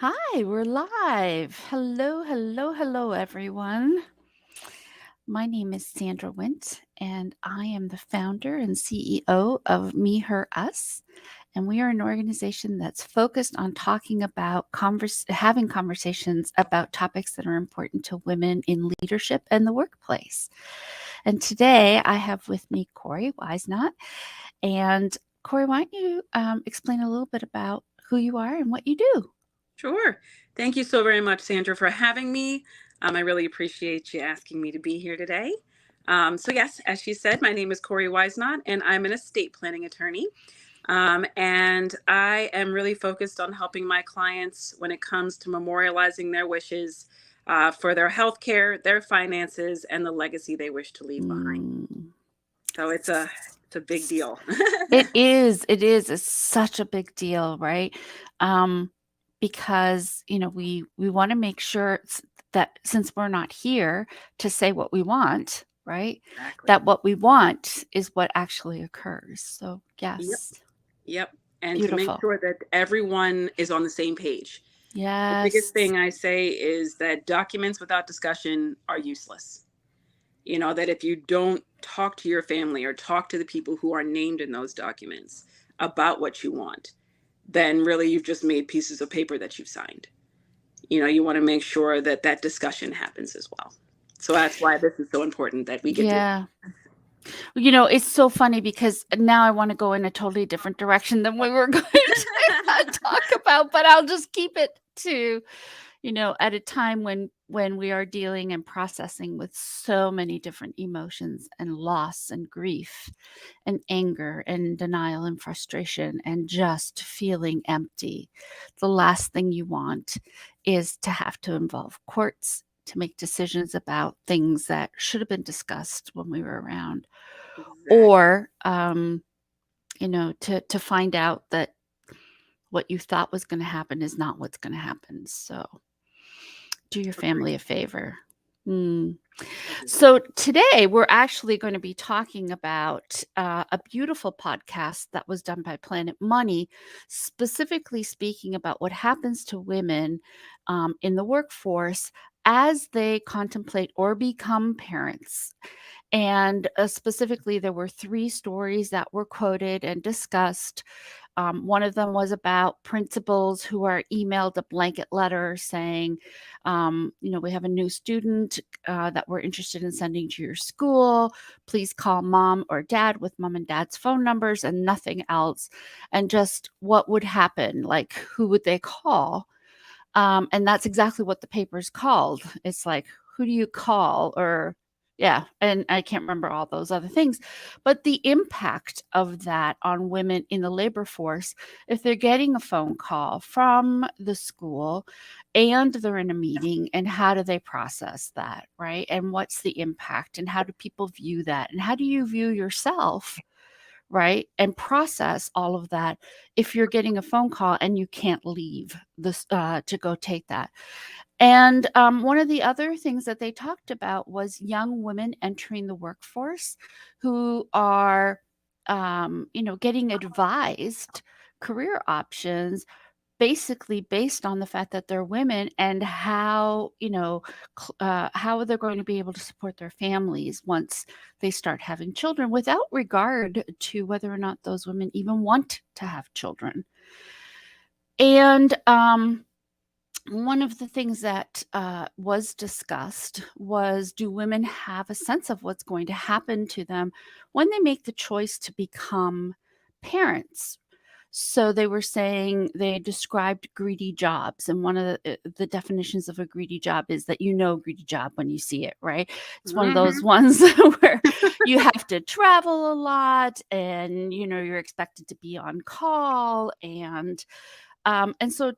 Hi, we're live. Hello, hello, hello, everyone. My name is Sandra Wint, and I am the founder and CEO of Me, Her, Us. And we are an organization that's focused on talking about having conversations about topics that are important to women in leadership and the workplace. And today I have with me Corey Wisenot. And Corey, why don't you explain a little bit about who you are and what you do? Sure. Thank you so very much, Sandra, for having me. I really appreciate you asking me to be here today. Yes, as she said, my name is Corey Wisenot, and I'm an estate planning attorney. And I am really focused on helping my clients when it comes to memorializing their wishes for their health care, their finances, and the legacy they wish to leave behind. Mm. So it's a big deal. It is. It is. It's such a big deal, right? Um, because we want to make sure that since we're not here to say what we want, right? Exactly. That what we want is what actually occurs. So Yep. yes, Yep. And to make beautiful. sure that everyone is on the same page. The biggest Yes. thing I say is that documents without discussion are useless. That if you don't talk to your family or talk to the people who are named in those documents about what you want, then really you've just made pieces of paper that you've signed. You want to make sure that that discussion happens as well. So that's why this is so important that we get to. Yeah. It's so funny because now I want to go in a totally different direction than we were going to talk about, but I'll just keep it to at a time when we are dealing and processing with so many different emotions and loss and grief and anger and denial and frustration and just feeling empty. The last thing you want is to have to involve courts to make decisions about things that should have been discussed when we were around, Exactly. or to find out that what you thought was going to happen is not what's going to happen. So do your Agreed. family a favor. Mm. Agreed. So today we're actually going to be talking about a beautiful podcast that was done by Planet Money, specifically speaking about what happens to women in the workforce as they contemplate or become parents. And specifically, there were 3 stories that were quoted and discussed. One of them was about principals who are emailed a blanket letter saying, we have a new student that we're interested in sending to your school. Please call mom or dad with mom and dad's phone numbers and nothing else. And just what would happen? Like, who would they call? And that's exactly what the paper's called. It's like, who do you call? Or, yeah, and I can't remember all those other things. But the impact of that on women in the labor force, if they're getting a phone call from the school and they're in a meeting, and how do they process that, right? And what's the impact? And how do people view that? And how do you view yourself? Right, and process all of that if you're getting a phone call and you can't leave this to go take that. And one of the other things that they talked about was young women entering the workforce who are getting advised career options basically based on the fact that they're women, and how how they're going to be able to support their families once they start having children, without regard to whether or not those women even want to have children. And one of the things that was discussed was, do women have a sense of what's going to happen to them when they make the choice to become parents? So they were saying, they described greedy jobs, and one of the definitions of a greedy job is that greedy job when you see it, right? It's one of those Hmm. ones where you have to travel a lot, and you're expected to be on call, and so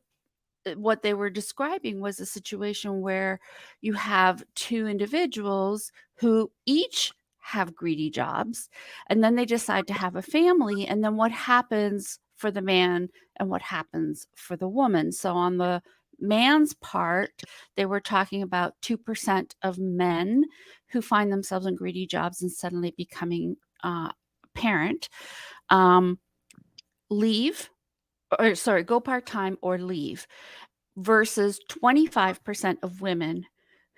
what they were describing was a situation where you have 2 individuals who each have greedy jobs, and then they decide to have a family, and then what happens for the man and what happens for the woman. So on the man's part, they were talking about 2% of men who find themselves in greedy jobs and suddenly becoming parent, um, leave, or sorry, go part-time or leave. versus 25% of women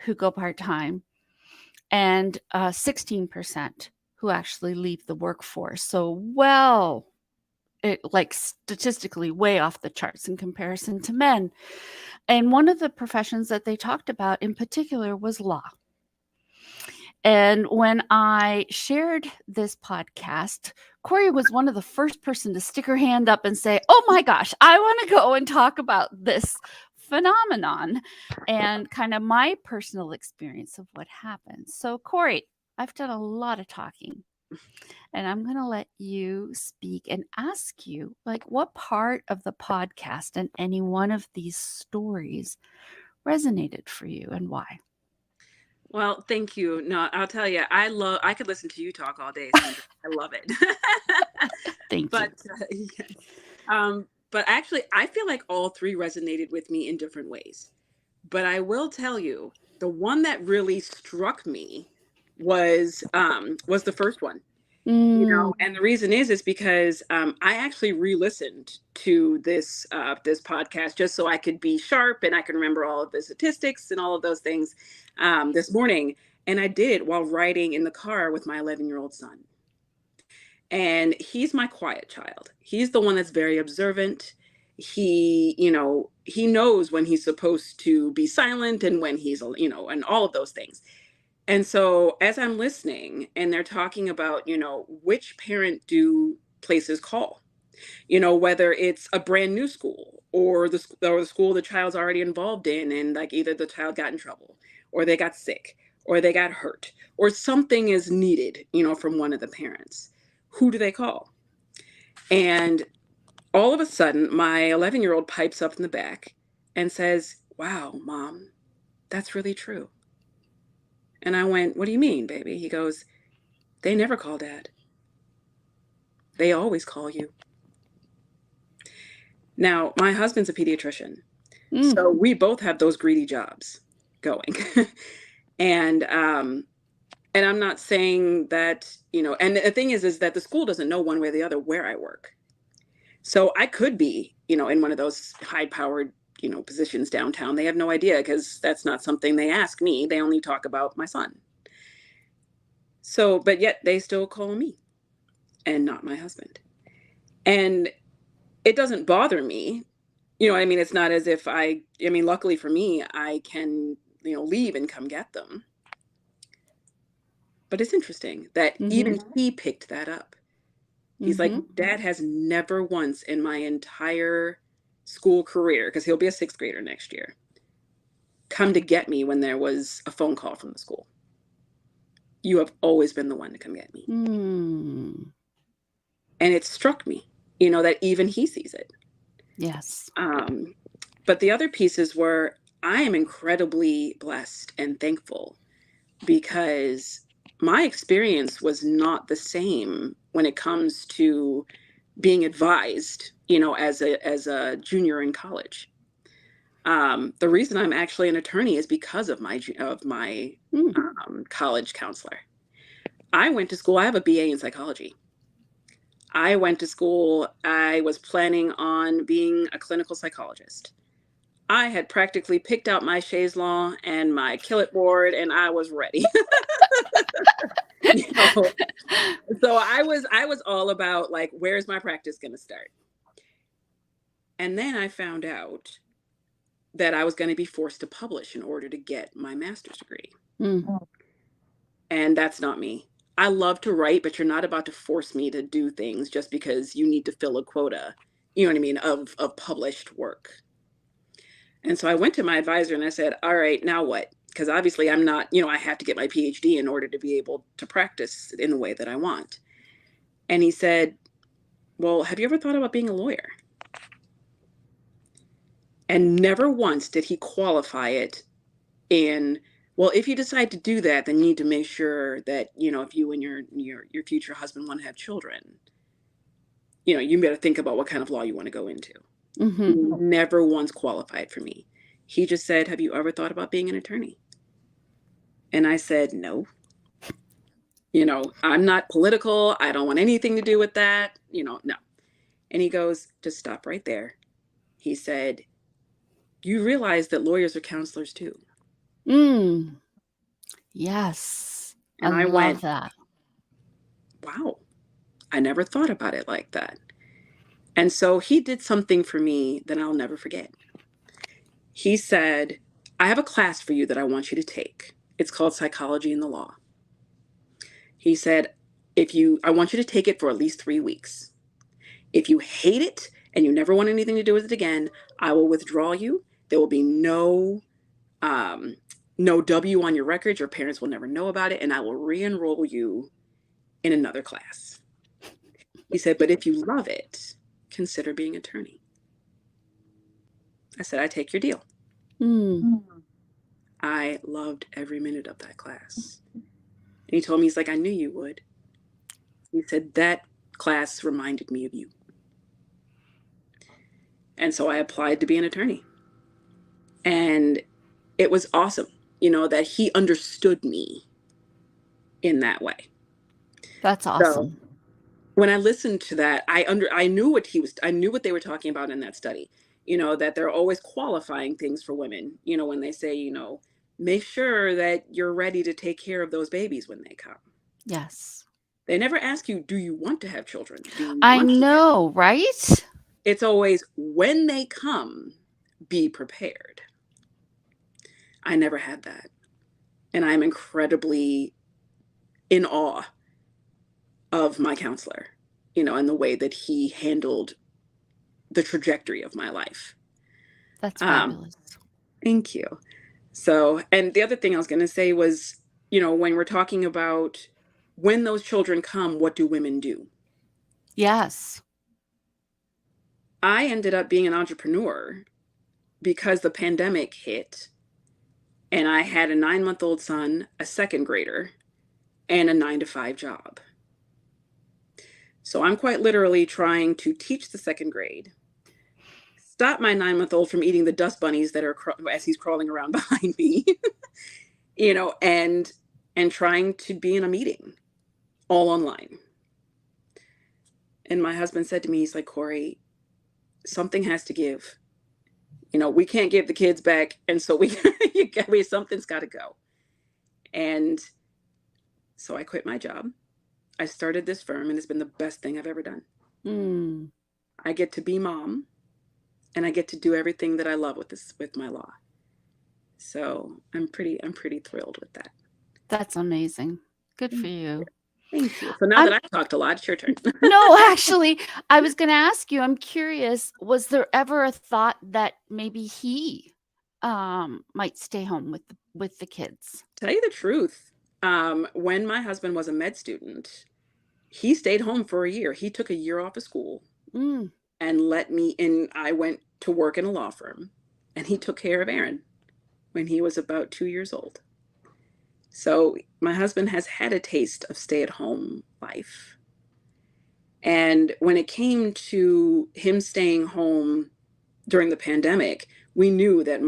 who go part-time and 16% who actually leave the workforce. So, well, it like statistically way off the charts in comparison to men. And one of the professions that they talked about in particular was law. And when I shared this podcast, Corey was one of the first person to stick her hand up and say, "Oh my gosh, I want to go and talk about this phenomenon and kind of my personal experience of what happened." So, Corey, I've done a lot of talking, and I'm going to let you speak and ask you, like, what part of the podcast and any one of these stories resonated for you and why? Well, thank you. No, I'll tell you, I could listen to you talk all day, Sandra. I love it. Thank But you. yes. But actually, I feel like all three resonated with me in different ways. But I will tell you, the one that really struck me was the first one. Mm, And the reason is because I actually re-listened to this podcast just so I could be sharp and I can remember all of the statistics and all of those things this morning. And I did while riding in the car with my 11-year-old son. And he's my quiet child. He's the one that's very observant. He knows when he's supposed to be silent and when and all of those things. And so as I'm listening and they're talking about, which parent do places call, whether it's a brand new school or the school the child's already involved in, and like either the child got in trouble or they got sick or they got hurt or something is needed, from one of the parents. Who do they call? And all of a sudden, my 11-year-old pipes up in the back and says, "Wow, Mom, that's really true." And I went, "What do you mean, baby?" He goes, "They never call Dad. They always call you." Now, my husband's a pediatrician, mm, so we both have those greedy jobs going. and and I'm not saying that, and the thing is that the school doesn't know one way or the other where I work. So I could be, in one of those high-powered, positions downtown. They have no idea because that's not something they ask me. They only talk about my son. So, but yet they still call me and not my husband. And it doesn't bother me. You know what I mean? It's not as if luckily for me, I can, leave and come get them. But it's interesting that mhm, even he picked that up. He's like, mhm. "Dad has never once in my entire school career, because he'll be a sixth grader next year, come to get me when there was a phone call from the school. You have always been the one to come get me." Mm, And it struck me, that even he sees it. yes. Um, but the other pieces were I am incredibly blessed and thankful because my experience was not the same when it comes to being advised, as a junior in college. The reason I'm actually an attorney is because of my Mm, college counselor. I went to school. I have a BA in psychology. I went to school. I was planning on being a clinical psychologist. I had practically picked out my chaise lounge and my killet board, and I was ready. you know, so I was all about like, where's my practice going to start? And then I found out that I was going to be forced to publish in order to get my master's degree. mm, And that's not me. I love to write, but you're not about to force me to do things just because you need to fill a quota, you know what I mean, of published work. And so I went to my advisor and I said, "All right, now what?" Because obviously I'm not, I have to get my PhD in order to be able to practice in the way that I want. And he said, "Well, have you ever thought about being a lawyer?" And never once did he qualify it in, well, if you decide to do that, then you need to make sure that, if you and your future husband want to have children, you better think about what kind of law you want to go into. He mhm. never once qualified for me. He just said, "Have you ever thought about being an attorney?" And I said, "No. I'm not political. I don't want anything to do with that. No." And he goes, "Just stop right there." He said, you realize that lawyers are counselors too. Mm, yes. I And I love went, that. wow, I never thought about it like that. And so he did something for me that I'll never forget. He said, I have a class for you that I want you to take. It's called Psychology in the Law. He said, I want you to take it for at least 3 weeks. If you hate it and you never want anything to do with it again, I will withdraw you. There will be um, no W on your record. Your parents will never know about it, and I will re-enroll you in another class. He said, but if you love it, consider being an attorney. I said, I take your deal. Mm, I loved every minute of that class. And he told me, he's like, I knew you would. He said, that class reminded me of you. And so I applied to be an attorney. And it was awesome, that he understood me in that way. that's So awesome. when I listened to that, I knew what they were talking about in that study, that they're always qualifying things for women, when they say, make sure that you're ready to take care of those babies when they come. Yes. They never ask you, do you want to have children? Do you I want to? know, right? It's always when they come, be prepared. I never had that. And I'm incredibly in awe of my counselor, and the way that he handled the trajectory of my life. That's Um, fabulous. Thank you. So, and the other thing I was going to say was, when we're talking about when those children come, what do women do? Yes. I ended up being an entrepreneur because the pandemic hit and I had a 9-month-old son, a second grader, and a 9 to 5 job. So I'm quite literally trying to teach the second grade, stop my 9-month-old from eating the dust bunnies that are as he's crawling around behind me, and trying to be in a meeting all online. And my husband said to me, he's like, Corey, something has to give. We can't give the kids back. And so something's got to go. And so I quit my job. I started this firm and it's been the best thing I've ever done. Mm, I get to be mom and I get to do everything that I love with my law. So I'm pretty thrilled with that. that's amazing. Good for you. Thank you. So now I'm that I've talked a lot, it's your turn. No, actually, I was gonna ask you, I'm curious, was there ever a thought that maybe he, might stay home with the kids? Tell you the truth, when my husband was a med student, he stayed home for a year. He took a year off of school Mm, and let me in. I went to work in a law firm and he took care of Aaron when he was about 2 years old. So my husband has had a taste of stay-at-home life. And when it came to him staying home during the pandemic, we knew that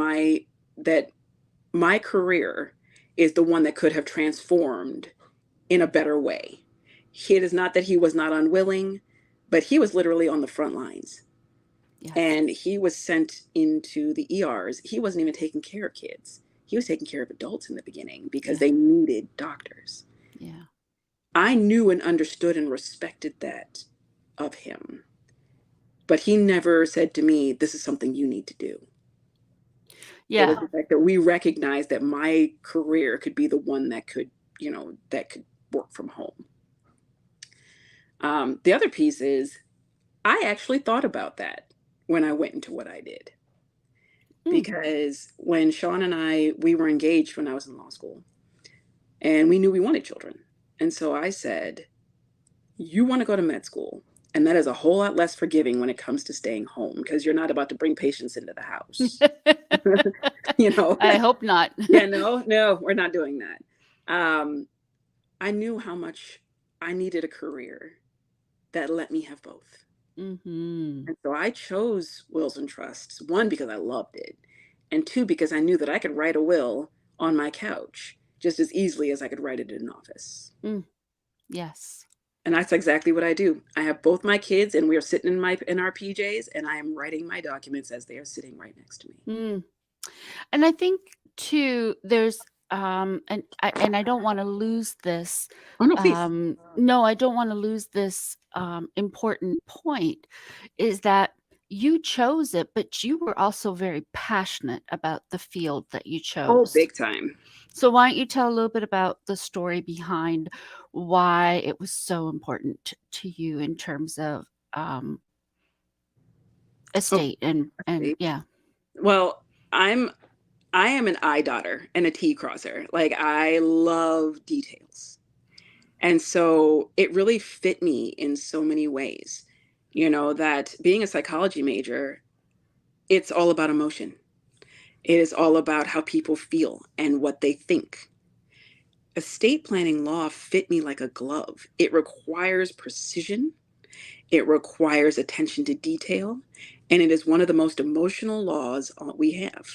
my career is the one that could have transformed in a better way. It is not that he was not unwilling, but he was literally on the front lines. yes. And he was sent into the ERs. He wasn't even taking care of kids. He was taking care of adults in the beginning because Yeah. they needed doctors. Yeah. I knew and understood and respected that of him. But he never said to me, this is something you need to do. It was Yeah. the fact that we recognized that my career could be the one that could work from home. The other piece is I actually thought about that when I went into what I did. Mm, Because when Sean and we were engaged when I was in law school and we knew we wanted children. And so I said, you want to go to med school. And that is a whole lot less forgiving when it comes to staying home because you're not about to bring patients into the house. you know, I hope not. yeah, no, we're not doing that. I knew how much I needed a career that let me have both. Mhm. And so I chose wills and trusts, one, because I loved it, and two, because I knew that I could write a will on my couch just as easily as I could write it in an office. Mm, yes. And that's exactly what I do. I have both my kids and we are sitting in our PJs and I am writing my documents as they are sitting right next to me. Mm. And I think too, there's and I don't want to lose this. Oh no, please. No, I don't want to lose this important point. Is that you chose it, but you were also very passionate about the field that you Oh, chose. big time. So why don't you tell a little bit about the story behind why it was so important to you in terms of Oh, estate and see. yeah. Well, I am an I daughter and a T crosser. Like I love details. And so it really fit me in so many ways. You know, that being a psychology major, it's all about emotion. It is all about how people feel and what they think. Estate planning law fit me like a glove. It requires precision, it requires attention to detail, and it is one of the most emotional laws we have.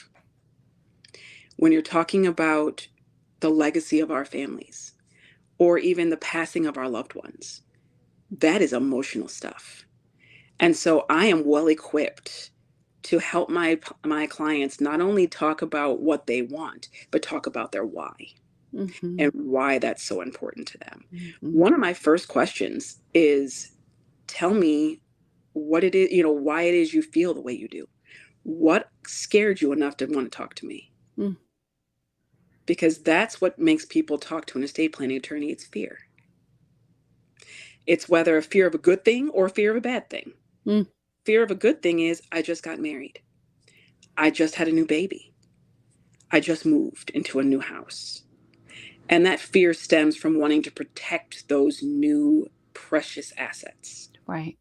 When you're talking about the legacy of our families or even the passing of our loved ones, that is emotional stuff. And so I am well equipped to help my clients not only talk about what they want, but talk about their why Mhm. and why that's so important to them. Mhm. One of my first questions is tell me what it is, why it is you feel the way you do. What scared you enough to want to talk to me? Mm. Because that's what makes people talk to an estate planning attorney. It's fear. It's whether a fear of a good thing or a fear of a bad thing. Mm. Fear of a good thing is I just got married. I just had a new baby. I just moved into a new house. And that fear stems from wanting to protect those new precious assets. Right.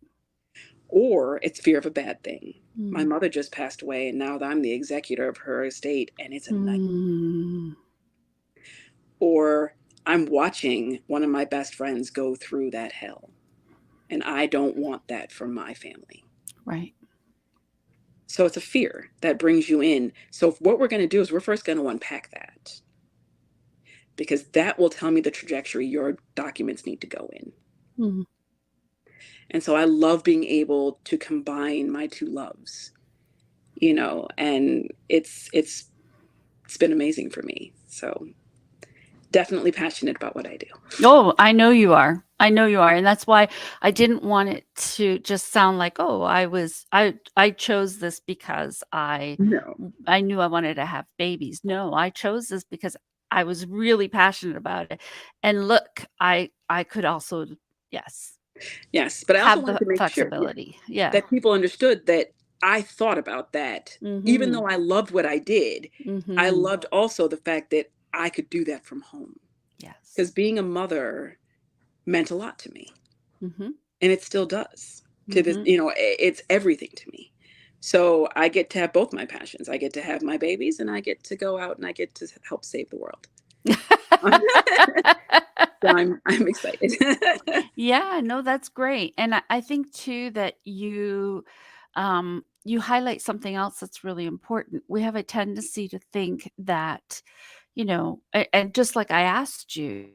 Or it's fear of a bad thing. My Mm. mother just passed away, and now I'm the executor of her estate, and it's a night. Mm. Or I'm watching one of my best friends go through that hell, and I don't want that for my family. Right. So it's a fear that brings you in. So what we're going to do is we're first going to unpack that because that will tell me the trajectory your documents need to go in. Mm. And so I love being able to combine my two loves, and it's been amazing for me. So definitely passionate about what I do. Oh, I know you are. I know you are, and that's why I didn't want it to just sound like, "Oh, I chose this because No. I knew I wanted to have babies." No, I chose this because I was really passionate about it. And look, I could also yes, Yes, but I also have wanted the to make sure, yeah, flexibility. Yeah. that people understood that I thought about that. Even Mhm. though I loved what I did, I Mhm. loved also the fact that I could do that from home. Because Yes. being a mother meant a lot to me, Mhm. and it still does to this, Mhm. it's everything to me. So I get to have both my passions. I get to have my babies, and I get to go out and I get to help save the world. So I'm excited. Yeah, no, that's great. And I think too that you highlight something else that's really important. We have a tendency to think that, and just like I asked you,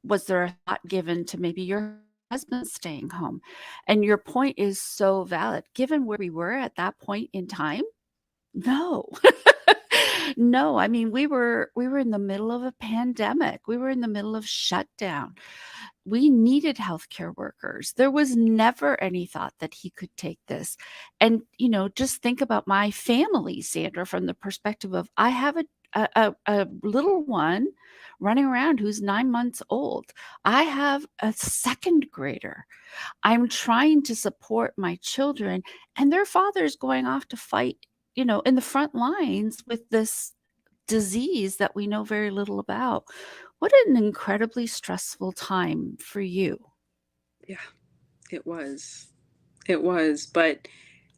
was there a thought given to maybe your husband staying home? And your point is so valid. Given where we were at that point in time, no. No, I mean, we were in the middle of a pandemic. We were in the middle of shutdown. We needed healthcare workers. There was never any thought that he could take this. And, just think about my family, Sandra, from the perspective of I have a little one running around who's 9 months old. I have a second grader. I'm trying to support my children, and their father's going off to fight, in the front lines with this disease that we know very little about. What an incredibly stressful time for you. Yeah, it was. It was. But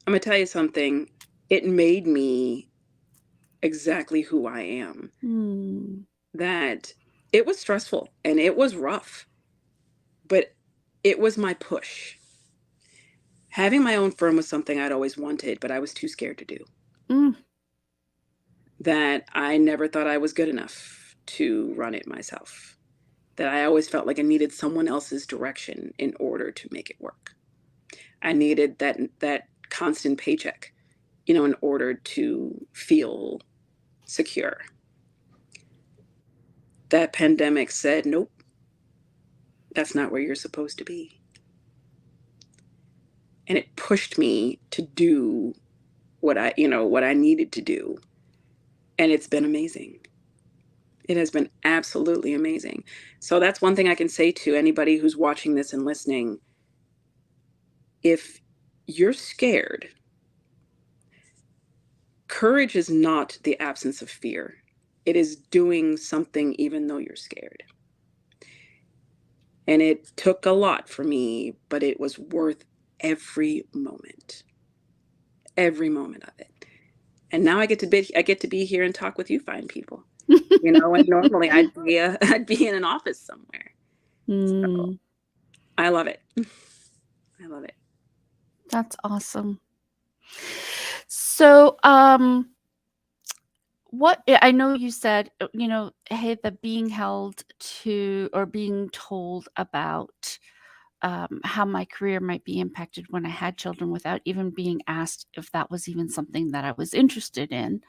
I'm going to tell you something. It made me exactly who I am. Mm, That it was stressful and it was rough, but it was my push. Having my own firm was something I'd always wanted, but I was too scared to do. mm, That I never thought I was good enough to run it myself. that I always felt like I needed someone else's direction in order to make it work. I needed that constant paycheck, in order to feel secure. That pandemic said, nope, that's not where you're supposed to be. And it pushed me to do what I needed to do. And it's been amazing. It has been absolutely amazing. So that's one thing I can say to anybody who's watching this and listening. If you're scared, courage is not the absence of fear. It is doing something even though you're scared. And it took a lot for me, but it was worth every moment of it. And now I get to be here and talk with you fine people. And normally I'd be in an office somewhere. So I love it. I love it. That's awesome. So, what I know you said, hey, the being held to or being told about how my career might be impacted when I had children without even being asked if that was even something that I was interested in.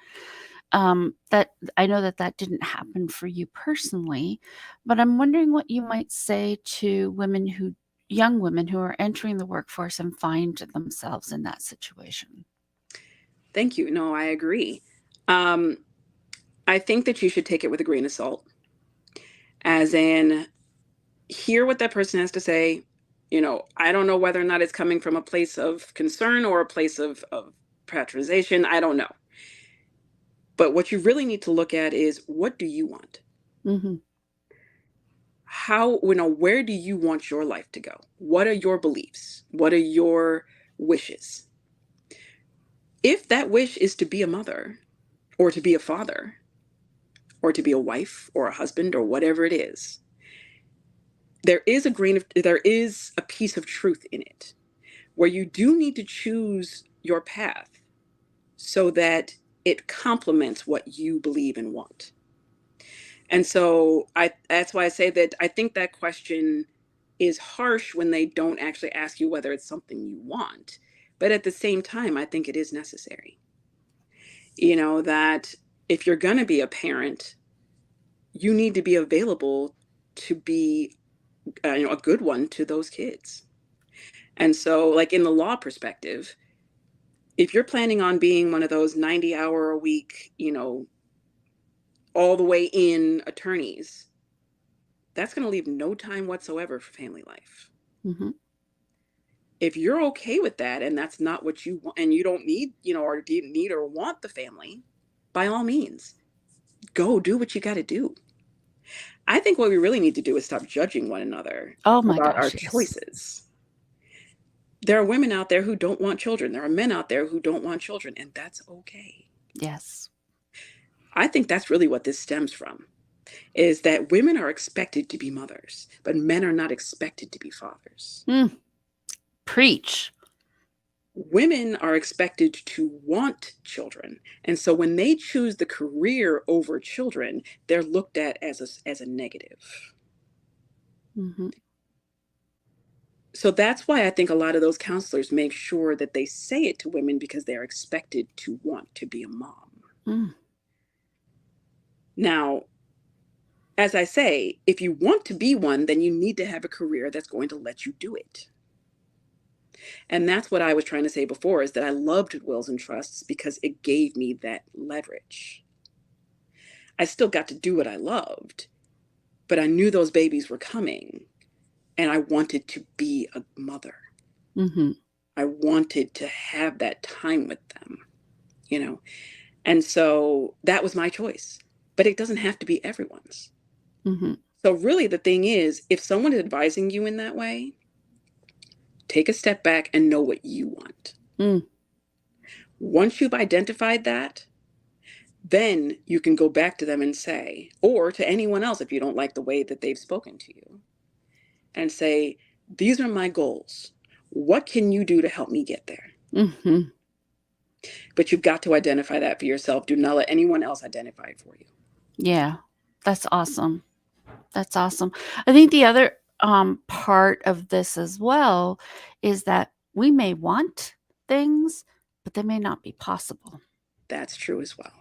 That I know that didn't happen for you personally, but I'm wondering what you might say to young women who are entering the workforce and find themselves in that situation. Thank you. No, I agree. I think that you should take it with a grain of salt, as in hear what that person has to say. I don't know whether or not it's coming from a place of concern or a place of patronization. I don't know. But what you really need to look at is, what do you want? Mm-hmm. Where do you want your life to go? What are your beliefs? What are your wishes? If that wish is to be a mother or to be a father or to be a wife or a husband or whatever it is, there is a piece of truth in it, where you do need to choose your path so that it complements what you believe and want. And so that's why I say that I think that question is harsh when they don't actually ask you whether it's something you want. But at the same time, I think it is necessary. That if you're going to be a parent, you need to be available to be a good one to those kids. And so, like, in the law perspective, if you're planning on being one of those 90-hour-a-week, all the way in attorneys, that's going to leave no time whatsoever for family life. Mm-hmm. If you're okay with that and that's not what you want, and you don't need, or didn't need or want the family, by all means, go do what you got to do. I think what we really need to do is stop judging one another Oh my about our gosh, yes. choices. There are women out there who don't want children. There are men out there who don't want children, and that's okay. Yes. I think that's really what this stems from, is that women are expected to be mothers, but men are not expected to be fathers. Preach. Women are expected to want children. And so when they choose the career over children, they're looked at as a negative. Mm-hmm. So that's why I think a lot of those counselors make sure that they say it to women, because they're expected to want to be a mom. Now, as I say, if you want to be one, then you need to have a career that's going to let you do it. And that's what I was trying to say before, is that I loved wills and trusts because it gave me that leverage. I still got to do what I loved, but I knew those babies were coming, and I wanted to be a mother. Mm-hmm. I wanted to have that time with them, and so that was my choice, but it doesn't have to be everyone's. Mm-hmm. So really the thing is, if someone is advising you in that way, take a step back and know what you want. Once you've identified that, then you can go back to them and say, or to anyone else if you don't like the way that they've spoken to you, and say, these are my goals. What can you do to help me get there? Mm-hmm. But you've got to identify that for yourself. Do not let anyone else identify it for you. Yeah, that's awesome. That's awesome. I think the other part of this as well is that we may want things, but they may not be possible. That's true as well.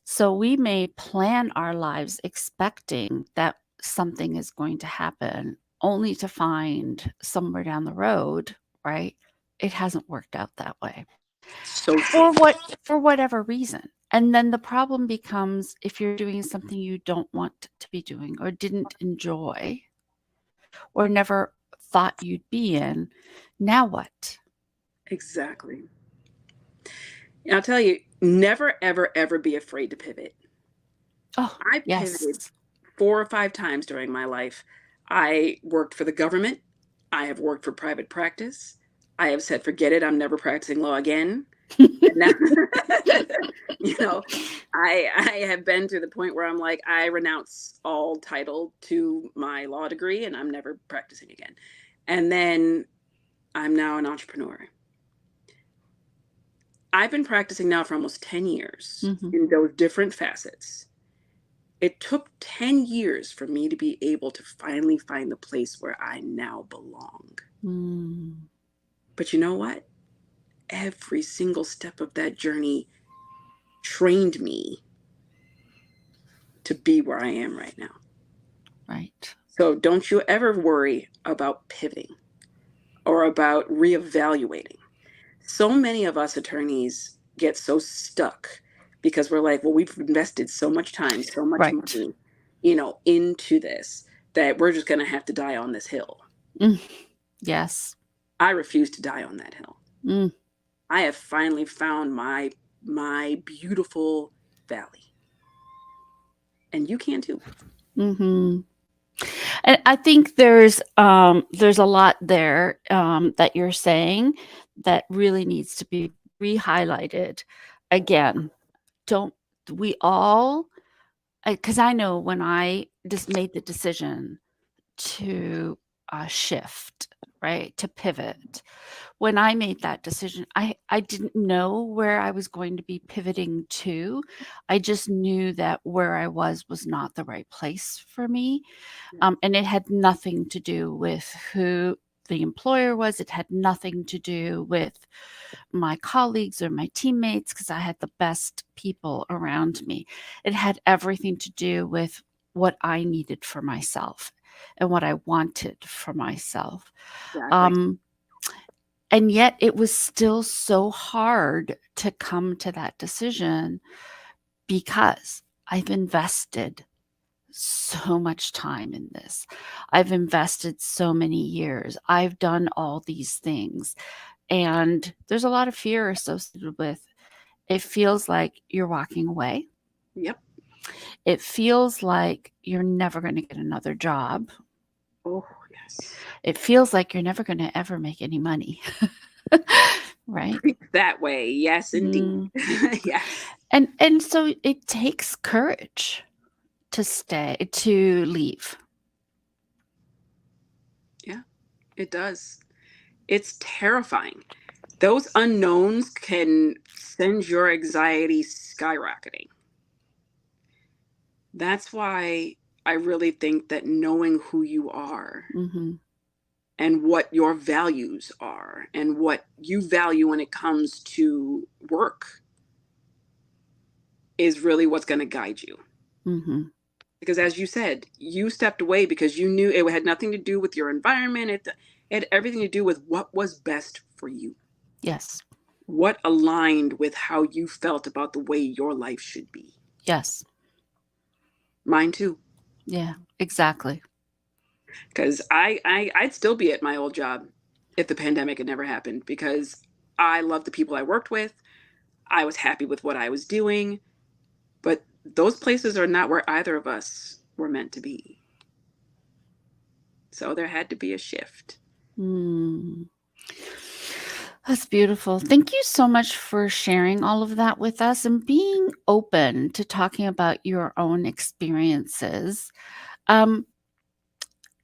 So we may plan our lives expecting that something is going to happen, only to find somewhere down the road, right? It hasn't worked out that way. So true. For whatever reason. And then the problem becomes if you're doing something you don't want to be doing or didn't enjoy or never thought you'd be in, now what? Exactly. And I'll tell you, never, ever, ever be afraid to pivot. Oh, I yes. pivoted 4 or 5 times during my life. I worked for the government. I have worked for private practice. I have said, forget it, I'm never practicing law again. And now, you know, I have been to the point where I'm like, I renounce all title to my law degree and I'm never practicing again. And then I'm now an entrepreneur. I've been practicing now for almost 10 years Mhm. in those different facets. It took 10 years for me to be able to finally find the place where I now belong. Mm, But you know what? Every single step of that journey trained me to be where I am right now. right. So don't you ever worry about pivoting or about reevaluating. So many of us attorneys get so stuck because we're like, well, we've invested so much time, so much Right. money, into this that we're just going to have to die on this hill. Mm, yes. I refuse to die on that hill. Mm, I have finally found my beautiful valley. And you can too. mhm. And I think there's a lot there, that you're saying that really needs to be re-highlighted. Again, don't we all, because I know when I just made the decision to, shift, right, to pivot. When I made that decision, I didn't know where I was going to be pivoting to. I just knew that where I was not the right place for me. And it had nothing to do with who the employer was. It had nothing to do with my colleagues or my teammates because I had the best people around me. It had everything to do with what I needed for myself and what I wanted for myself. Exactly. Um, and yet it was still so hard to come to that decision because I've invested so much time in this. I've invested so many years. I've done all these things. And there's a lot of fear associated with it. Feels like you're walking away. Yep. It feels like you're never going to get another job. Oh, yes. It feels like you're never going to ever make any money. Right? That way. Yes, indeed. Mm. Yes. And so it takes courage to leave. Yeah, it does. It's terrifying. Those unknowns can send your anxiety skyrocketing. That's why I really think that knowing who you are Mhm. and what your values are and what you value when it comes to work is really what's going to guide you. Mhm. Because as you said, you stepped away because you knew it had nothing to do with your environment. It had everything to do with what was best for you, Yes. what aligned with how you felt about the way your life should be. Yes. Mine too. Yeah, exactly. Because I'd still be at my old job if the pandemic had never happened because I loved the people I worked with. I was happy with what I was doing, but those places are not where either of us were meant to be. So there had to be a shift. Mm. That's beautiful. Thank you so much for sharing all of that with us and being open to talking about your own experiences. Um,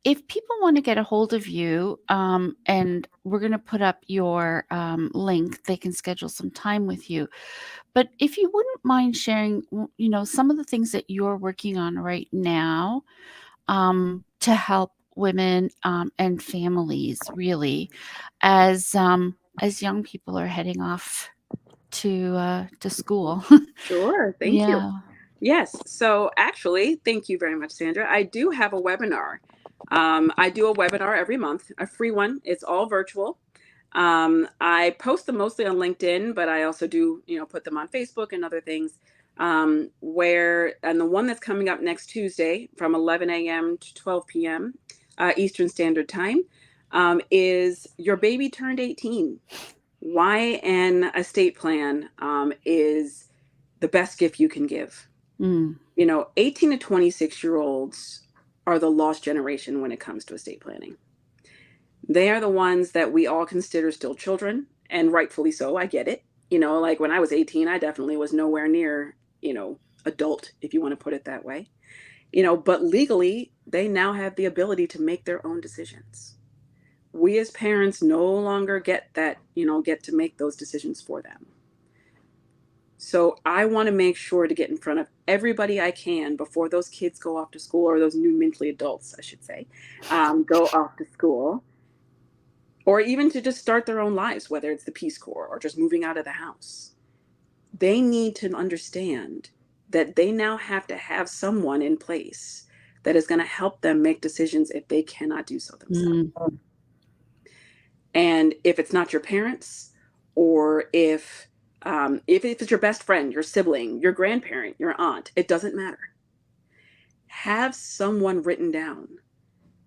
if people want to get a hold of you, and we're going to put up your link, they can schedule some time with you. But if you wouldn't mind sharing, some of the things that you're working on right now, to help women and families, really, as young people are heading off to school. Sure. Thank you. Yeah. Yes. So actually, thank you very much, Sandra. I do have a webinar. I do a webinar every month, a free one. It's all virtual. I post them mostly on LinkedIn, but I also do, put them on Facebook and other things. And the one that's coming up next Tuesday from 11 a.m. to 12 p.m. Eastern Standard Time is Your Baby Turned 18. Why an estate plan is the best gift you can give. Mm. 18 to 26-year-olds are the lost generation when it comes to estate planning. They are the ones that we all consider still children, and rightfully so. I get it. Like when I was 18, I definitely was nowhere near, adult, if you want to put it that way. But legally, they now have the ability to make their own decisions. We as parents no longer get that, get to make those decisions for them. So I want to make sure to get in front of everybody I can before those kids go off to school, or those new mentally adults, I should say, go off to school, or even to just start their own lives, whether it's the Peace Corps or just moving out of the house. They need to understand that they now have to have someone in place that is going to help them make decisions if they cannot do so themselves. Mm. And if it's not your parents, or if it's your best friend, your sibling, your grandparent, your aunt, it doesn't matter. Have someone written down.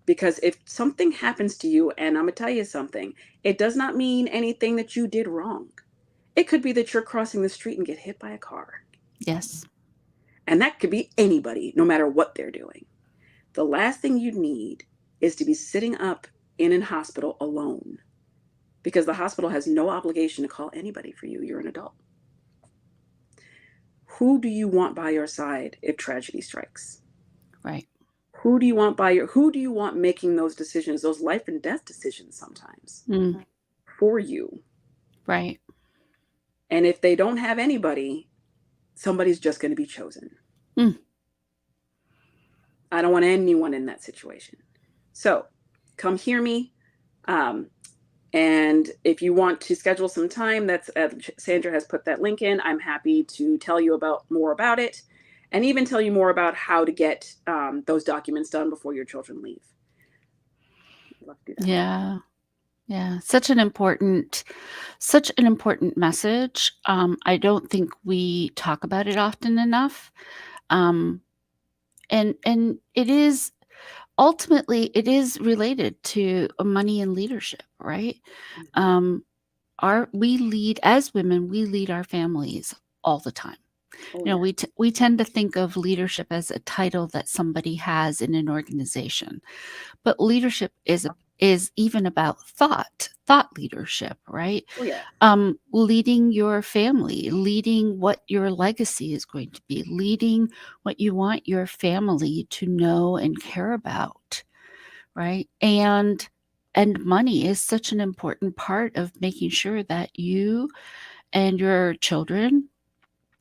Because if something happens to you, and I'm going to tell you something, it does not mean anything that you did wrong. It could be that you're crossing the street and get hit by a car. Yes. And that could be anybody, no matter what they're doing. The last thing you need is to be sitting up in a hospital alone, because the hospital has no obligation to call anybody for you. You're an adult. Who do you want by your side if tragedy strikes? Right. Who do you want making those decisions, those life and death decisions sometimes, for you? Right. And if they don't have anybody, somebody's just going to be chosen. Mm. I don't want anyone in that situation. So come hear me. And if you want to schedule some time, that's Sandra has put that link in. I'm happy to tell you more about it, and even tell you more about how to get those documents done before your children leave. I'd love to do that. Yeah. Yeah. Such an important message. I don't think we talk about it often enough. And it is ultimately, it is related to money and leadership, right? We lead, as women, we lead our families all the time. Oh, yeah. We tend to think of leadership as a title that somebody has in an organization, but leadership is even about thought leadership, right? Oh, yeah. Leading your family, leading what your legacy is going to be, leading what you want your family to know and care about, right? And money is such an important part of making sure that you and your children,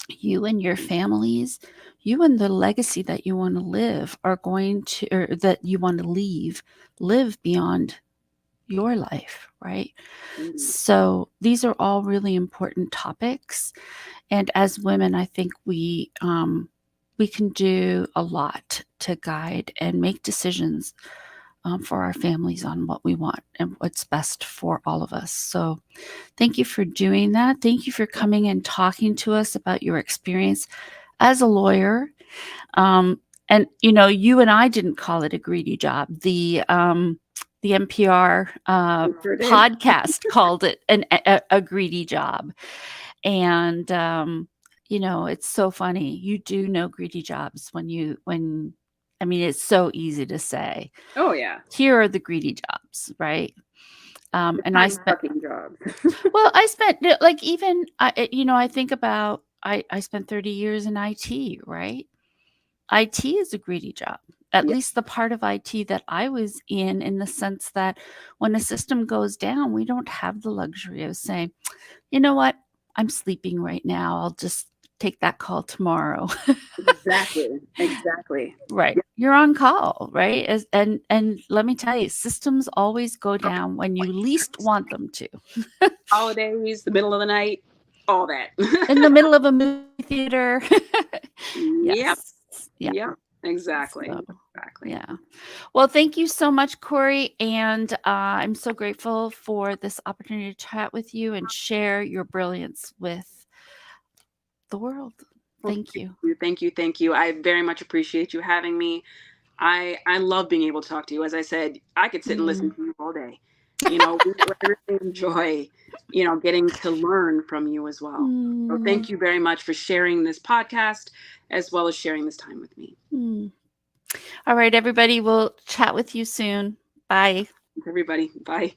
you and your families, you and the legacy that you want to live are going to, or that you want to live beyond your life, right? Mm-hmm. So these are all really important topics. And as women, I think we can do a lot to guide and make decisions for our families on what we want and what's best for all of us. So thank you for doing that. Thank you for coming and talking to us about your experience as a lawyer. And you and I didn't call it a greedy job. The NPR Sure did. podcast called it a greedy job. And it's so funny. You do know greedy jobs when I mean, it's so easy to say. Oh, yeah. Here are the greedy jobs, right? And I spent jobs. well, I spent like even I think about I spent 30 years in IT, right? IT is a greedy job. at Yeah, least the part of IT that I was in the sense that when a system goes down, we don't have the luxury of saying, you know what, I'm sleeping right now. I'll just take that call tomorrow. exactly. Exactly. Right. Yeah. You're on call, right? And let me tell you, systems always go down when you least want them to. Holidays, the middle of the night, all that. In the middle of a movie theater. Yep. Yes. Yeah. Yep. Exactly. So, Exactly. yeah. Well, thank you so much, Corey. And I'm so grateful for this opportunity to chat with you and share your brilliance with the world. Well, Thank you. thank you, thank you. I very much appreciate you having me. I love being able to talk to you. As I said, I could sit and listen Mm. to you all day. I really enjoy, getting to learn from you as well. So Mm. thank you very much for sharing this podcast as well as sharing this time with me. Mm. All right, everybody. We'll chat with you soon. Bye. Everybody, bye.